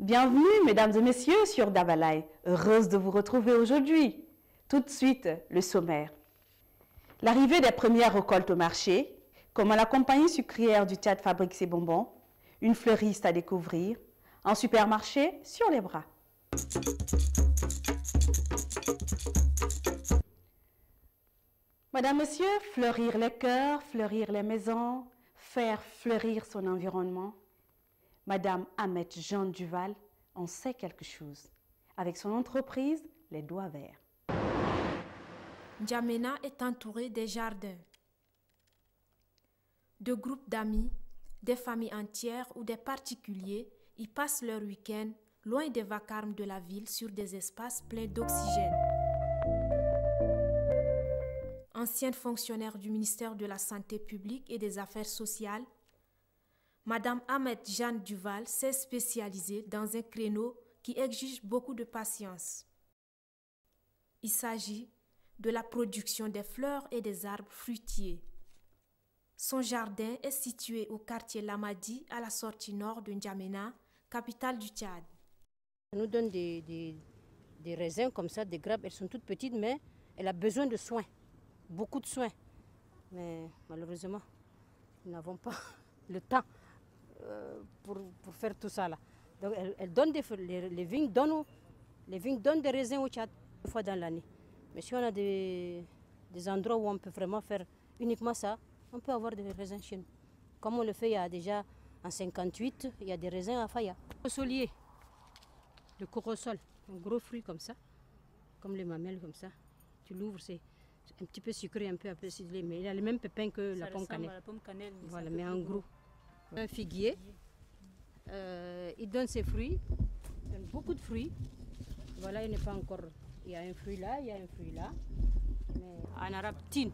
Bienvenue, mesdames et messieurs, sur Dabalaï. Heureuse de vous retrouver aujourd'hui. Tout de suite, le sommaire. L'arrivée des premières récoltes au marché, comment la compagnie sucrière du Tchad fabrique ses bonbons, une fleuriste à découvrir, un supermarché sur les bras. Madame, Monsieur, fleurir les cœurs, fleurir les maisons, faire fleurir son environnement. Madame Ahmed Jean Duval en sait quelque chose. Avec son entreprise, les Doigts Verts. N'Djamena est entouré des jardins, de groupes d'amis, des familles entières ou des particuliers y passent leur week-end loin des vacarmes de la ville sur des espaces pleins d'oxygène. Ancienne fonctionnaire du ministère de la Santé publique et des Affaires sociales, Madame Ahmed Jeanne Duval s'est spécialisée dans un créneau qui exige beaucoup de patience. Il s'agit de la production des fleurs et des arbres fruitiers. Son jardin est situé au quartier Lamadi, à la sortie nord de N'Djamena, capitale du Tchad. Elle nous donne des raisins comme ça, des grappes. Elles sont toutes petites, mais elle a besoin de soins, beaucoup de soins. Mais malheureusement, nous n'avons pas le temps pour faire tout ça là. Donc elle donne les vignes donnent des raisins au Tchad une fois dans l'année. Mais si on a des endroits où on peut vraiment faire uniquement ça, on peut avoir des raisins chez nous. Comme on le fait, il y a déjà en 58, il y a des raisins à Faya. Le solier, le corosol, un gros fruit comme ça, comme les mamelles comme ça. Tu l'ouvres, c'est un petit peu sucré, un peu acidulé, mais il a le même pépin que la pomme cannelle. La pomme cannelle, mais voilà, mais en gros. Un figuier, il donne ses fruits, il donne beaucoup de fruits. Voilà, il n'est pas encore. Il y a un fruit là, il y a un fruit là. Mais en arabe, tin.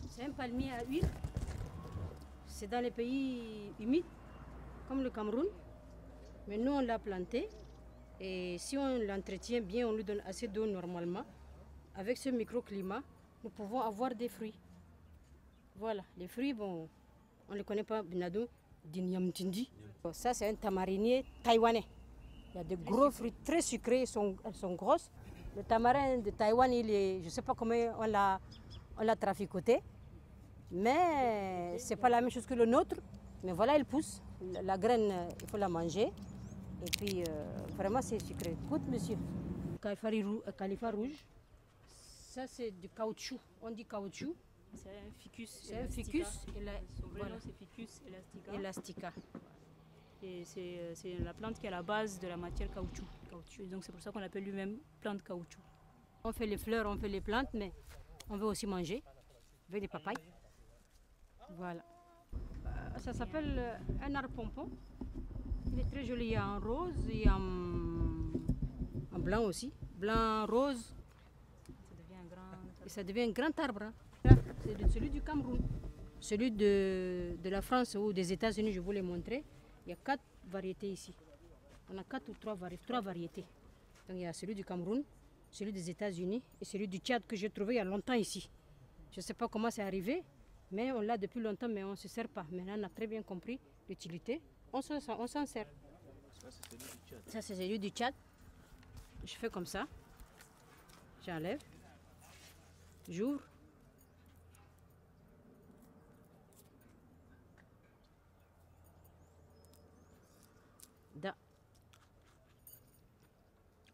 C'est un palmier à huile. C'est dans les pays humides, comme le Cameroun. Mais nous, on l'a planté. Et si on l'entretient bien, on lui donne assez d'eau normalement. Avec ce microclimat, nous pouvons avoir des fruits. Voilà, les fruits, bon, on ne les connaît pas, Binado, Dinyamtindi. Ça, c'est un tamarinier taïwanais. Il y a de gros fruits très sucrés, elles sont grosses. Le tamarin de Taïwan, je ne sais pas comment on l'a traficoté, mais ce n'est pas la même chose que le nôtre. Mais voilà, il pousse. La graine, il faut la manger. Et puis, vraiment, c'est sucré. Écoute, monsieur, califa rouge, ça, c'est du caoutchouc. On dit caoutchouc. c'est un ficus. C'est un ficus. Son vrai nom, c'est ficus elastica. Et c'est la plante qui est à la base de la matière caoutchouc. Et donc c'est pour ça qu'on appelle lui-même plante caoutchouc. On fait les fleurs, on fait les plantes, mais on veut aussi manger avec des papayes. Voilà. Ça s'appelle un arbre pompon. Il est très joli, il y a en rose et en blanc aussi. Blanc, rose. Ça devient un grand arbre. Hein. C'est celui du Cameroun. Celui de la France ou des États-Unis, je vous l'ai montré. Il y a 4 variétés ici. On a 4 ou 3 variétés. Donc il y a celui du Cameroun, celui des États-Unis et celui du Tchad que j'ai trouvé il y a longtemps ici. Je ne sais pas comment c'est arrivé, mais on l'a depuis longtemps, mais on ne se sert pas. Maintenant, on a très bien compris l'utilité. On s'en sert. Ça, c'est celui du Tchad. Je fais comme ça. J'enlève. J'ouvre.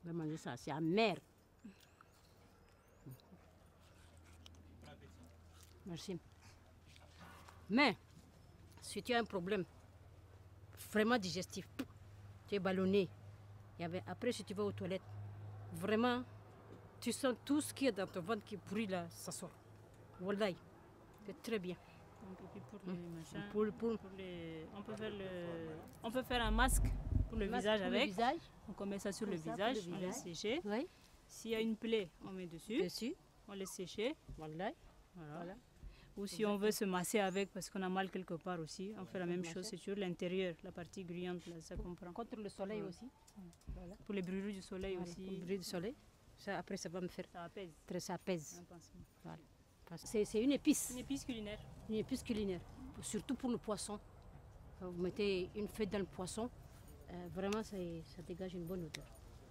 On va manger ça, c'est amer. Merci. Mais, si tu as un problème vraiment digestif, tu es ballonné, et bien après si tu vas aux toilettes, vraiment, tu sens tout ce qui est dans ton ventre qui pourrit là, ça sort. Wallahi, c'est très bien. Donc, et puis pour les machins, on peut faire un masque pour le visage avec. Donc on met ça sur le visage, on laisse sécher. Oui. S'il y a une plaie, on met dessus. On laisse sécher. Voilà. Ou si on veut se masser avec parce qu'on a mal quelque part aussi, on fait la même chose, c'est sur l'intérieur, la partie grillante, là, ça comprend. Contre le soleil aussi. Voilà. Pour les brûlures du soleil aussi. Pour les brûlures du soleil. Ça, après, ça va me faire. Ça apaise. Ça apaise. Voilà. C'est une épice. Une épice culinaire. Une épice culinaire. Surtout pour le poisson. Vous mettez une feuille dans le poisson, vraiment ça dégage une bonne odeur.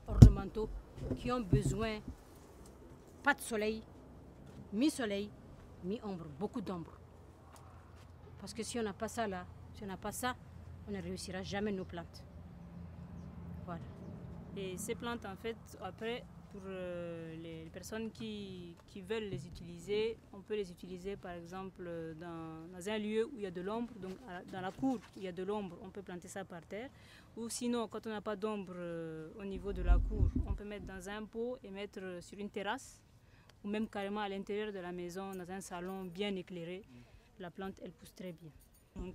Ornementaux qui ont besoin, pas de soleil, mi-soleil, mi-ombre, beaucoup d'ombre. Parce que si on n'a pas ça là, si on n'a pas ça, on ne réussira jamais nos plantes. Voilà. Et ces plantes, en fait, après, pour les personnes qui veulent les utiliser, on peut les utiliser par exemple dans un lieu où il y a de l'ombre, donc dans la cour où il y a de l'ombre, on peut planter ça par terre. Ou sinon, quand on n'a pas d'ombre au niveau de la cour, on peut mettre dans un pot et mettre sur une terrasse, ou même carrément à l'intérieur de la maison, dans un salon bien éclairé. La plante, elle pousse très bien. Donc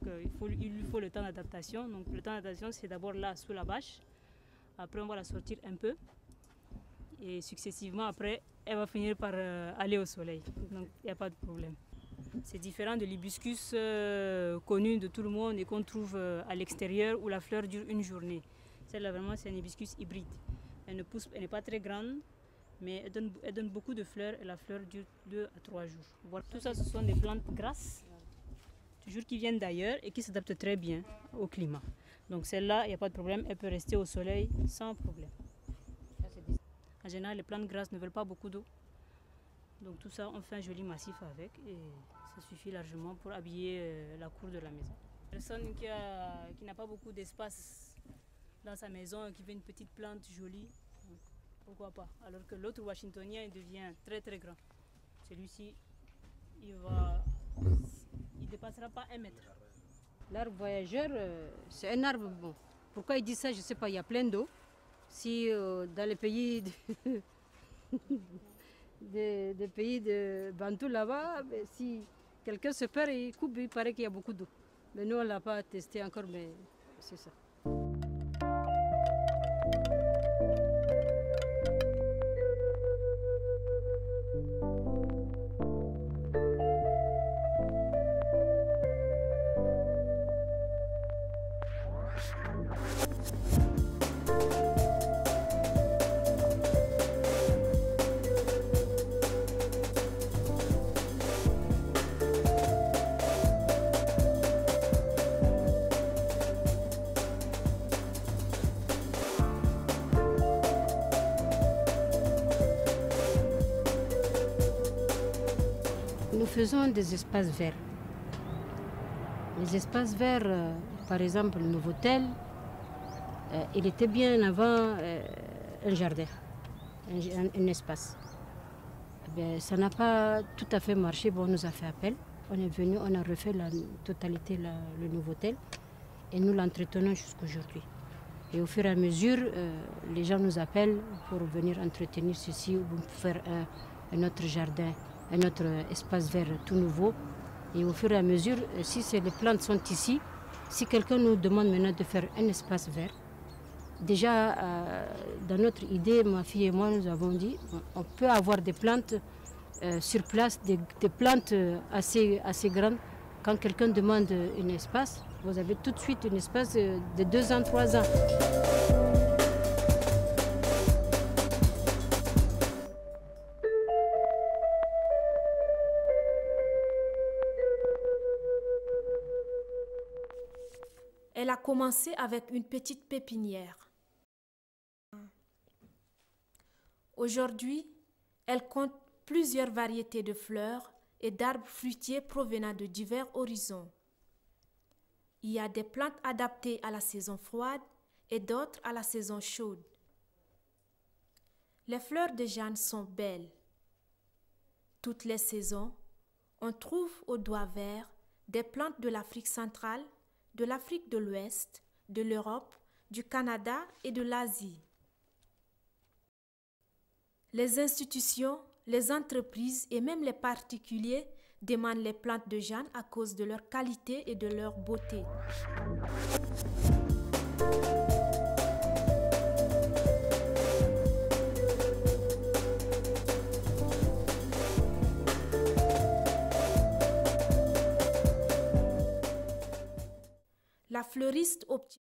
il lui faut le temps d'adaptation. Donc le temps d'adaptation, c'est d'abord là, sous la bâche. Après, on va la sortir un peu. Et successivement, après, elle va finir par aller au soleil. Donc, il n'y a pas de problème. C'est différent de l'hibiscus connu de tout le monde et qu'on trouve à l'extérieur où la fleur dure une journée. Celle-là, vraiment, c'est un hibiscus hybride. Elle n'est pas très grande, mais elle donne beaucoup de fleurs et la fleur dure 2 à 3 jours. Voilà. Tout ça, ce sont des plantes grasses, toujours qui viennent d'ailleurs et qui s'adaptent très bien au climat. Donc celle-là, il n'y a pas de problème, elle peut rester au soleil sans problème. En général, les plantes grasses ne veulent pas beaucoup d'eau. Donc tout ça, on fait un joli massif avec et ça suffit largement pour habiller la cour de la maison. Une personne qui n'a pas beaucoup d'espace dans sa maison et qui veut une petite plante jolie, pourquoi pas. Alors que l'autre washingtonien, il devient très très grand. Celui-ci, il ne dépassera pas 1 mètre. L'arbre voyageur, c'est un arbre bon. Pourquoi il dit ça, je ne sais pas, il y a plein d'eau. Si dans les pays des pays de Bantou là-bas, si quelqu'un se perd et coupe, il paraît qu'il y a beaucoup d'eau. Mais nous, on ne l'a pas testé encore, mais c'est ça. Nous faisons des espaces verts. Les espaces verts, par exemple, le Nouveau-Tel, il était bien avant un jardin, un espace. Bien, ça n'a pas tout à fait marché. Bon, on nous a fait appel. On est venu, on a refait la totalité, le Nouveau-Tel, et nous l'entretenons jusqu'aujourd'hui. Et au fur et à mesure, les gens nous appellent pour venir entretenir ceci ou pour faire un autre jardin, un autre espace vert tout nouveau. Et au fur et à mesure, si les plantes sont ici, si quelqu'un nous demande maintenant de faire un espace vert, déjà dans notre idée, ma fille et moi, nous avons dit on peut avoir des plantes sur place, des plantes assez grandes. Quand quelqu'un demande un espace, vous avez tout de suite un espace de 2 ans, 3 ans. Elle a commencé avec une petite pépinière. Aujourd'hui, elle compte plusieurs variétés de fleurs et d'arbres fruitiers provenant de divers horizons. Il y a des plantes adaptées à la saison froide et d'autres à la saison chaude. Les fleurs de Jeanne sont belles. Toutes les saisons, on trouve au doigt vert des plantes de l'Afrique centrale, de l'Afrique de l'Ouest, de l'Europe, du Canada et de l'Asie. Les institutions, les entreprises et même les particuliers demandent les plantes de Jeanne à cause de leur qualité et de leur beauté. La fleuriste obtient